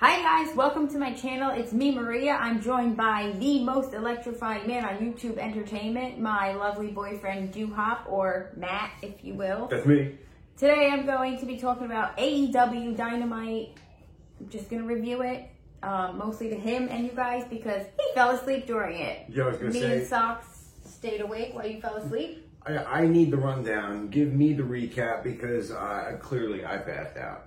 Hi guys, welcome to my channel. It's me, Maria. I'm joined by the most electrifying man on YouTube Entertainment, my lovely boyfriend, Doo-Hop, or Matt, if you will. That's me. Today I'm going to be talking about AEW Dynamite. I'm just going to review it, mostly to him and you guys, because he fell asleep during it. Yeah, I was going to say. Me and Socks stayed awake while you fell asleep. I need the rundown. Give me the recap because clearly I passed out.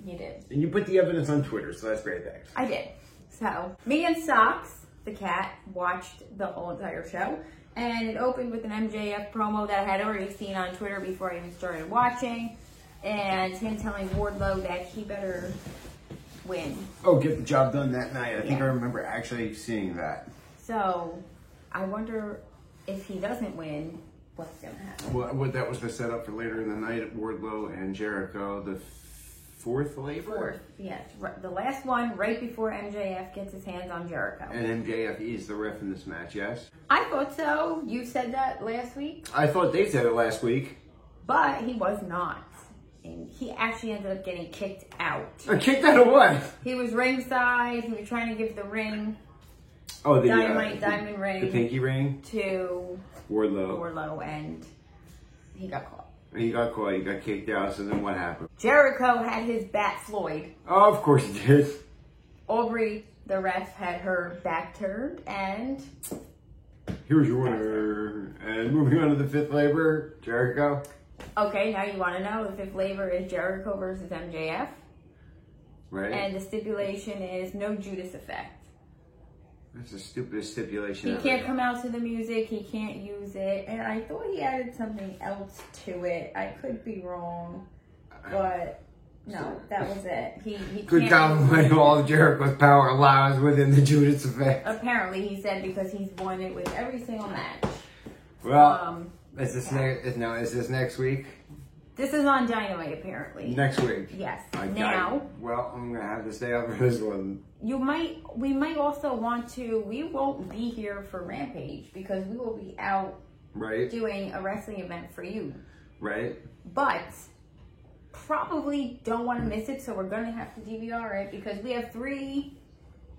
You did. And you put the evidence on Twitter, so that's great, thanks. I did. So, me and Socks, the cat, watched the whole entire show. And it opened with an MJF promo that I had already seen on Twitter before I even started watching. And him telling Wardlow that he better win. Oh, get the job done that night. I think Yeah. I remember actually seeing that. So, I wonder if he doesn't win, what's going to happen. What that was the setup for later in the night at Wardlow and Jericho, the fourth labor? Fourth, yes. The last one right before MJF gets his hands on Jericho. And MJF is the ref in this match, yes? I thought so. You said that last week. I thought they said it last week. But he was not. And he actually ended up getting kicked out. Kicked out of what? He was ringside. He was trying to give the ring, Oh, the Dynamite Diamond ring, the pinky ring? to Wardlow. and he got caught. He got caught, he got kicked out, so then what happened? Jericho had his bat Floyd. Oh, of course he did. Aubrey, the ref, had her back turned, and Here's your winner. And moving on to the fifth labor, Jericho. okay, now you want to know the fifth labor is Jericho versus MJF. Right? And the stipulation is no Judas effect. That's the stupidest stipulation He ever. can't come out to the music. He can't use it. And I thought he added something else to it. I could be wrong, but no, that was it. He Good can't. compliment. All of Jericho's power lies within the Judas effect. Apparently, he said because he's won it with every single match. Well, is this next week? This is on Dynamite, apparently. Next week. Yes. I'm gonna have to stay up for this one. We might also want to. We won't be here for Rampage because we will be out Right? doing a wrestling event for you. Right? But probably don't want to miss it, so we're going to have to DVR it because we have 3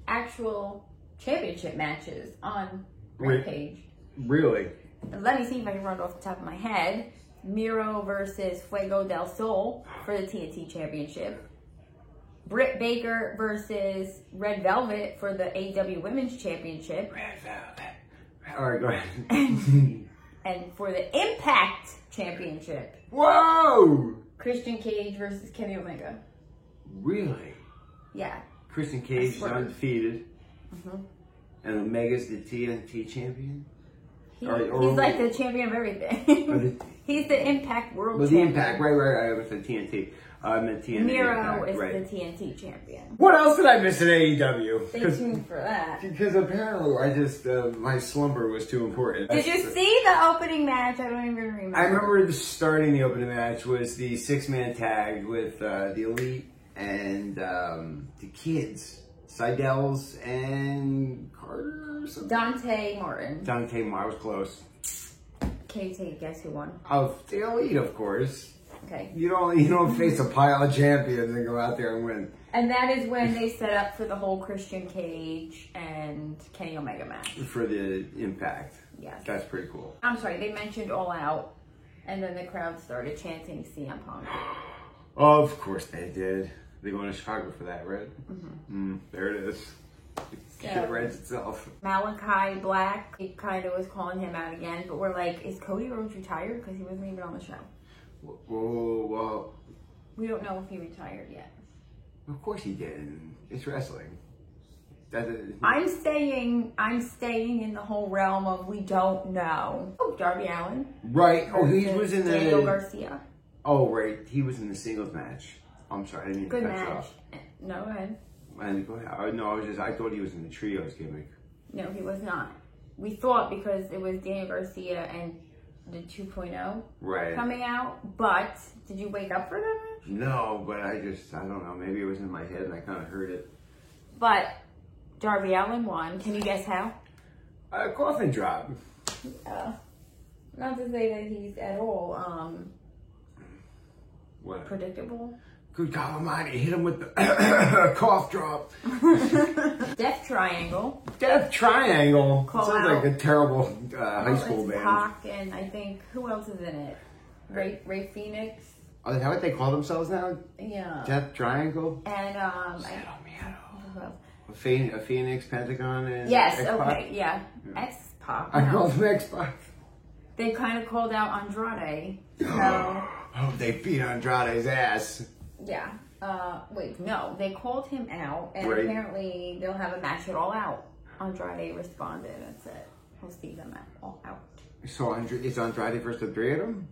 actual championship matches on Rampage. Really? Let me see if I can run it off the top of my head. Miro versus Fuego del Sol for the TNT Championship. Britt Baker versus Red Velvet for the AEW Women's Championship. Red Velvet. All right, go ahead. And for the Impact Championship, Whoa! Christian Cage versus Kenny Omega. Really? Yeah. Christian Cage is undefeated. Mm-hmm. And Omega's the TNT champion? He's like the champion of everything. He's the Impact World Well, Champion. the Impact, right. I was the TNT. I meant TNT. Miro Impact, is right. the TNT champion. What else did I miss in AEW? Stay tuned for that. Because apparently I just, my slumber was too important. Did you see the opening match? I don't even remember. I remember starting the opening match was the 6-man tag with the Elite and the kids. Seidel's and Carter or something? Dante Martin. Dante Martin. I was close. Can you take a guess who won? Of the Elite, of course. Okay. You don't face a pile of champions and go out there and win. And that is when they set up for the whole Christian Cage and Kenny Omega match. For the Impact. Yes. That's pretty cool. I'm sorry, they mentioned All Out, and then the crowd started chanting CM Punk. Of course they did. They going to Chicago for that, right? Mm-hmm. There it is. It writes itself. Malachi Black, he kind of was calling him out again, but we're like, is Cody Rhodes retired? Because he wasn't even on the show. Well, We don't know if he retired yet. of course he did. It's wrestling. I'm staying in the whole realm of we don't know. Oh, Darby Allin. Right. Oh, he was in the... Daniel Garcia. Oh, right. He was in the singles match. I'm sorry. I didn't mean Good to cut you match. off. No, go ahead. And go ahead. No, I thought he was in the trios gimmick. No, he was not. We thought because it was Daniel Garcia and the 2.0 Right. coming out, but did you wake up for that match? No, but I don't know. Maybe it was in my head and I kind of heard it. But Darby Allin won. Can you guess how? Coffin drop. Not to say that he's at all What? predictable. Good God Almighty, hit him with the cough drop. Death Triangle. Death Triangle. Call Sounds out. like a terrible high school It's band. Pac and I think, who else is in it? Ray Phoenix. Oh, is that what they call themselves now? Yeah. Death Triangle? And, A Phoenix, Pentagon, and yes, X-Pac? okay, yeah. X-Pac. I call them X-Pac. They kind of called out Andrade. So, Oh, they beat Andrade's ass. yeah. Wait, no. They called him out, and Right. apparently they'll have a match at All Out. Andrade responded and said, we'll see them at All Out. So it's Andrade versus the three of them?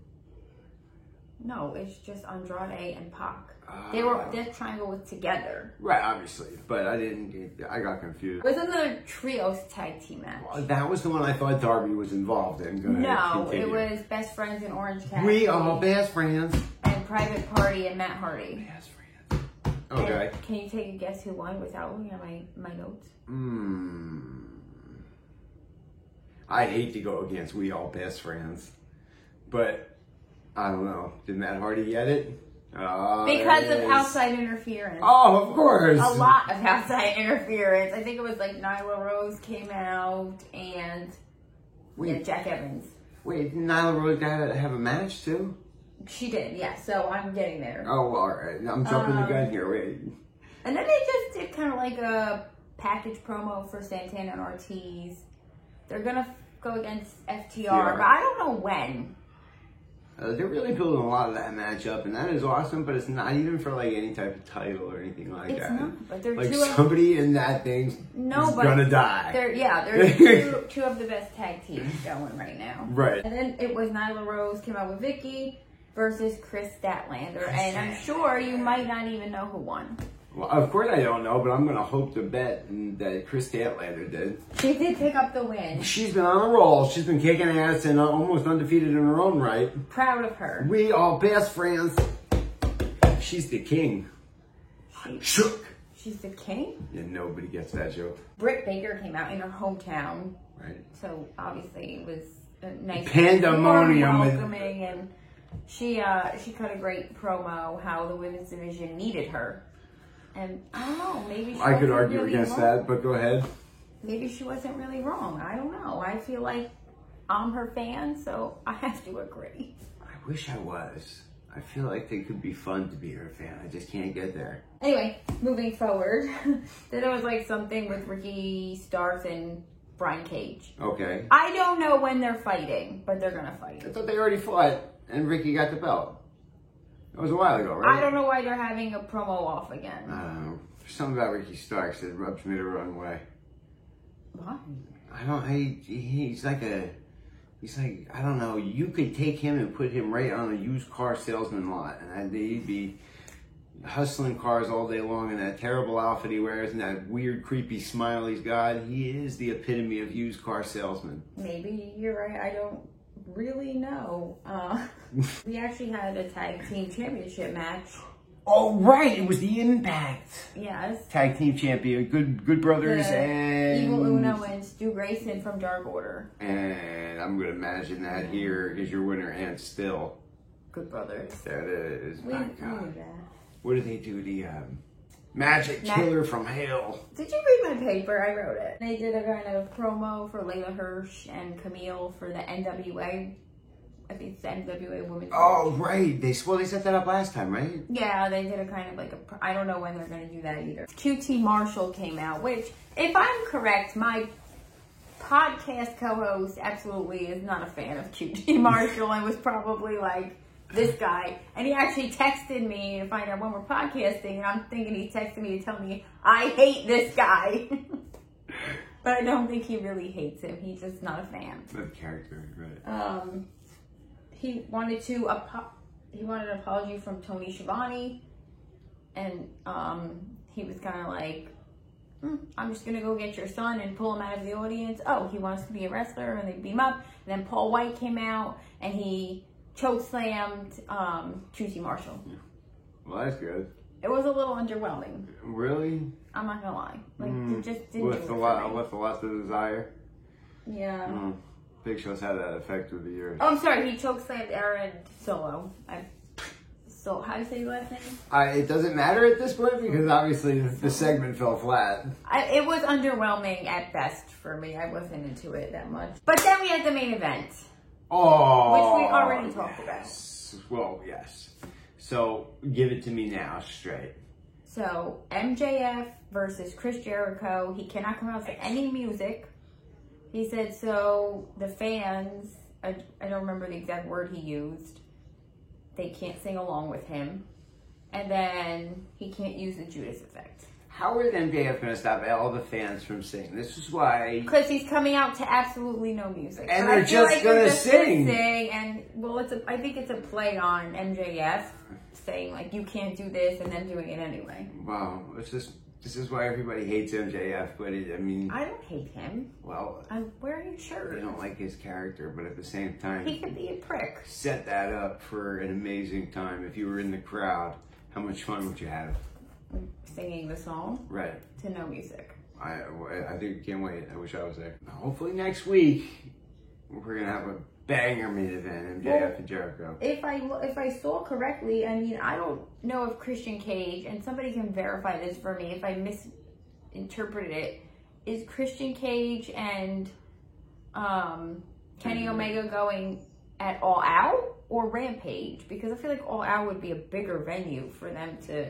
No, it's just Andrade and Pac. They were, Death Triangle was together. Right, obviously. But I got confused. It was another trios tag team match. That was the one I thought Darby was involved in. Go ahead, No, continue. it was Best Friends in Orange Cassidy. We are best friends. And Private Party and Matt Hardy. Best friends. Okay. And can you take a guess who won without looking at my notes? I hate to go against We All Best Friends, but I don't know. Did Matt Hardy get it? Because of yes. outside interference. Oh, of course. A lot of outside interference. I think it was like Nyla Rose came out and Jack Evans. Wait, Nyla Rose got to have a match too? She did, yeah. So I'm getting there. Oh, all right. I'm jumping the gun here. Wait. And then they just did kind of like a package promo for Santana and Ortiz. They're going to go against FTR, but I don't know when. They're really building a lot of that match up, and that is awesome, but it's not even for like any type of title or anything like that. It's not, but they're like two somebody in that thing's gonna die. They're two of the best tag teams going right now. Right. And then it was Nyla Rose came out with Vicky versus Chris Statlander, and I'm sure you might not even know who won. Well, of course I don't know, but I'm gonna hope to bet that Chris Statlander did. She did pick up the win. She's been on a roll. She's been kicking ass and almost undefeated in her own right. Proud of her. We are best friends. She's the king. Shook. She's the king? Yeah, nobody gets that joke. Britt Baker came out in her hometown. Right. So obviously it was a nice Pandemonium. welcoming, and she cut a great promo how the women's division needed her. And I don't know, maybe she I could wasn't argue really against wrong. that, but go ahead. Maybe she wasn't really wrong. I don't know. I feel like I'm her fan, so I have to agree. I wish I was. I feel like they could be fun to be her fan. I just can't get there. Anyway, moving forward, then there was like something with Ricky Starks and Brian Cage. Okay. I don't know when they're fighting, but they're gonna fight. I thought they already fought and Ricky got the belt. That was a while ago, right? I don't know why they're having a promo off again. I don't know. There's something about Ricky Starks that rubs me the wrong way. What? He's like, I don't know, you could take him and put him right on a used car salesman lot, and he'd be hustling cars all day long in that terrible outfit he wears and that weird, creepy smile he's got. He is the epitome of used car salesman. Maybe you're right. I don't really know. We actually had a tag team championship match. Oh, right, it was the Impact. Yes. Tag team champion, Good Brothers and... Evil Uno and Stu Grayson from Dark Order. And I'm going to imagine that here is your winner and still. Good Brothers. That is, We my knew God. that. What did they do? The Magic Killer from Hell. Did you read my paper? I wrote it. They did a kind of promo for Layla Hirsch and Camille for the NWA. I think it's the NWA Women's. Oh, right. They set that up last time, right? Yeah, they did a kind of like a. I don't know when they're going to do that either. QT Marshall came out, which, if I'm correct, my podcast co-host absolutely is not a fan of QT Marshall and was probably like, this guy. And he actually texted me to find out when we're podcasting, and I'm thinking he texted me to tell me, I hate this guy. But I don't think he really hates him. He's just not a fan. That character, right. He wanted an apology from Tony Schiavone, and he was kind of like, I'm just gonna go get your son and pull him out of the audience. Oh, he wants to be a wrestler, and they beat him up. And then Paul White came out, and he chokeslammed QT Marshall. Well, that's good. It was a little underwhelming. Really? I'm not gonna lie. Like, it just didn't With do a it lot, for me. with a lot to desire. Yeah. Big Show's had that effect through the years. Oh, I'm sorry. He chokeslammed Aaron Solo. So, how do you say your last name? It doesn't matter at this point because obviously the segment fell flat. It was underwhelming at best for me. I wasn't into it that much. But then we had the main event. Oh, which we already talked about. Well, yes. So give it to me now, straight. So MJF versus Chris Jericho. He cannot come out to any music. He said so the fans, I don't remember the exact word he used, they can't sing along with him. And then he can't use the Judas effect. How is MJF going to stop all the fans from singing? This is why. Because he's coming out to absolutely no music. And they're just going to sing. And, well, I think it's a play on MJF saying, like, you can't do this, and then doing it anyway. Wow. This is why everybody hates MJF. But, I don't hate him. Well, I'm wearing a shirt. They don't like his character, but at the same time. He could be a prick. Set that up for an amazing time. If you were in the crowd, how much fun would you have? Singing the song, right? To no music. I think can't wait. I wish I was there. Hopefully next week we're gonna have a banger main event, MJF and Jericho. If I saw correctly, I mean I don't know if Christian Cage, and somebody can verify this for me if I misinterpreted it. Is Christian Cage and Kenny Omega going at All Out or Rampage? Because I feel like All Out would be a bigger venue for them to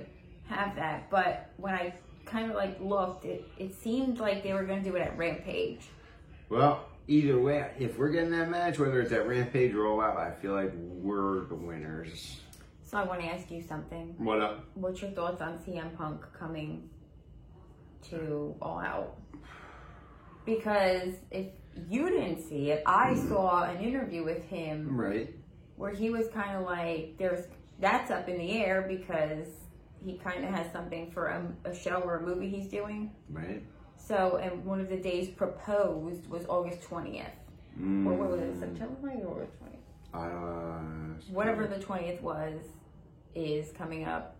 have that, but when I kind of like looked, it seemed like they were going to do it at Rampage. Well, either way, if we're getting that match, whether it's at Rampage or All Out, I feel like we're the winners. So I want to ask you something. What up? What's your thoughts on CM Punk coming to All Out? Because if you didn't see it, I saw an interview with him, right, where he was kind of like, that's up in the air because he kind of has something for a show or a movie he's doing. Right. So, and one of the days proposed was August 20th. Or what was it, September 20th or August 20th? Whatever the 20th was, is coming up.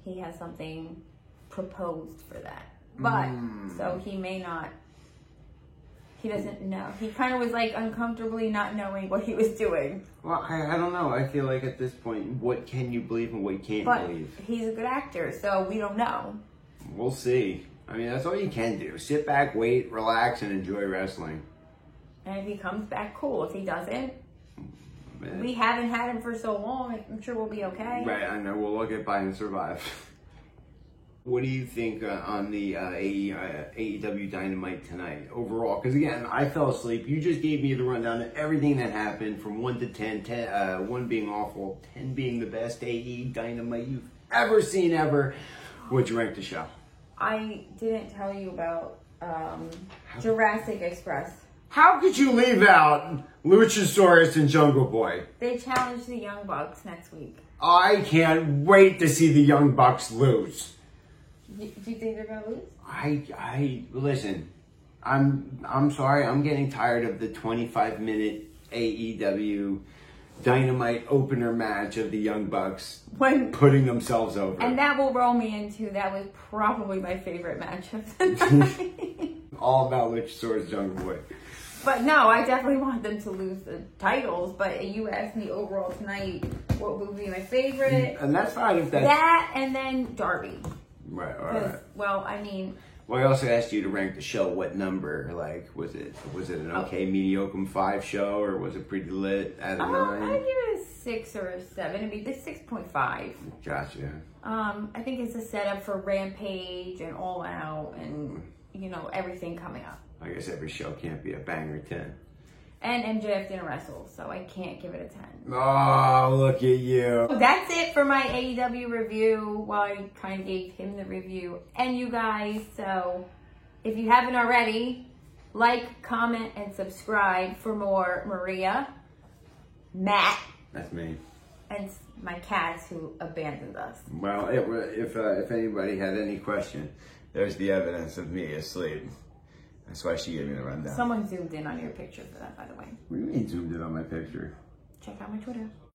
He has something proposed for that. But, so he may not, he doesn't know. He kind of was like uncomfortably not knowing what he was doing. Well, I don't know. I feel like at this point, what can you believe and what can't believe? He's a good actor, so we don't know. We'll see. I mean, that's all you can do. Sit back, wait, relax, and enjoy wrestling. And if he comes back, cool. If he doesn't, we haven't had him for so long. I'm sure we'll be okay. Right, I know. We'll get by and survive. What do you think on the AEW Dynamite tonight overall? Because again, I fell asleep. You just gave me the rundown of everything that happened from 1 to 10. 1 being awful, 10 being the best AEW Dynamite you've ever seen ever. Would you rank the show? I didn't tell you about Jurassic Express. How could you leave out Luchasaurus and Jungle Boy? They challenge the Young Bucks next week. I can't wait to see the Young Bucks lose. Do you think they're gonna lose? I listen. I'm sorry. I'm getting tired of the 25-minute AEW Dynamite opener match of the Young Bucks putting themselves over. And that will roll me into that was probably my favorite match of the night. All about Luchasaurus Jungle Boy. But no, I definitely want them to lose the titles. But you asked me overall tonight what would be my favorite. And that's fine if that's... That and then Darby. Right, all right. Well, I mean... Well, I also asked you to rank the show. What number? Like, was it an okay, mediocre 5 show, or was it pretty lit at a 9? I'd give it a 6 or a 7. It'd be the 6.5. Gotcha. I think it's a setup for Rampage and All Out and, everything coming up. I guess every show can't be a banger 10. And MJF didn't wrestle, so I can't give it a 10. Oh, look at you. That's it for my AEW review. Well, I kind of gave him the review and you guys. So if you haven't already, like, comment, and subscribe for more Maria, Matt. That's me. And my cats who abandoned us. Well, if anybody had any question, there's the evidence of me asleep. That's why she gave me the rundown. Someone zoomed in on your picture for that, by the way. What do you mean zoomed in on my picture? Check out my Twitter.